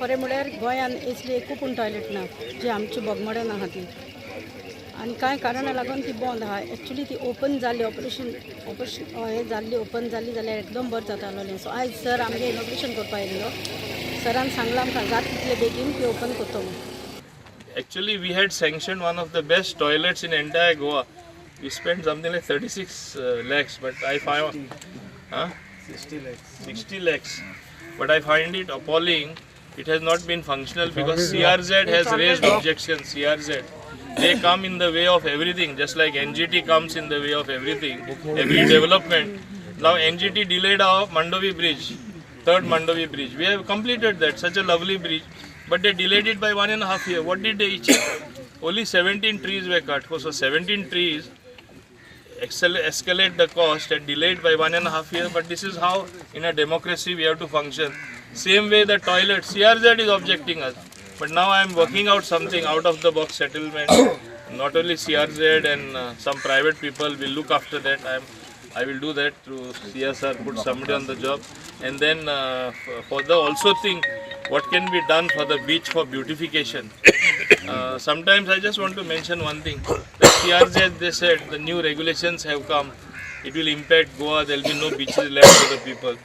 खरें म्हळ्यार गोंयान असली एकूच टॉयलेट ना जी आमची बोगमोड्यान आहा ती आनी कांय कारणां लागून ती बंद आहा. एक्चुली ती ओपन जाल्ली ऑपरेशन हें जाल्ली ओपन जाल्ली जाल्यार एकदम बरें जाता आसलें. सो आयज सर आमगे इनॉग्रेशन करपा येयल्लो. सरान सांगलां आमकां जाता तितले बेगीन ती ओपन करता म्हणून. Actually, we had sanctioned one of the best toilets in entire Goa. We spent something like 36 lakhs, but I found 60 lakhs. But I find it appalling. It has not been functional because CRZ has raised objections. CRZ, they come in the way of everything, just like NGT comes in the way of everything, every development. Now NGT delayed our Mandovi bridge, third Mandovi bridge. We have completed that, such a lovely bridge. But they delayed it by 1.5 years. What did they achieve? Only 17 trees were cut. So 17 trees escalate the cost and delayed by 1.5 years. But this is how in a democracy we have to function. Same way the toilet, CRZ is objecting us. But now I am working out something out of the box settlement. Not only CRZ and some private people will look after that. I will do that through CSR, put somebody on the job. And then for the also think what can be done for the beach for beautification. Sometimes I just want to mention one thing. The CRZ, they said the new regulations have come. It will impact Goa, there will be no beaches left for the people.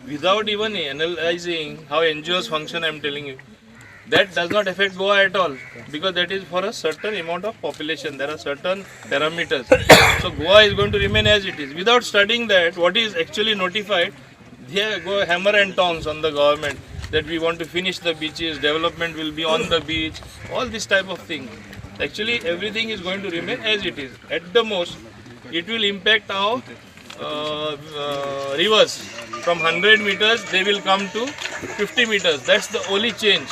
Without even analyzing how NGOs function, I am telling you, that does not affect Goa at all because that is for a certain amount of population. There are certain parameters. So Goa is going to remain as it is. Without studying that, what is actually notified, they go hammer and tongs on the government that we want to finish the beaches, development will be on the beach, all this type of thing. Actually, everything is going to remain as it is. At the most, it will impact our rivers. From 100 meters, they will come to 50 meters. That's the only change.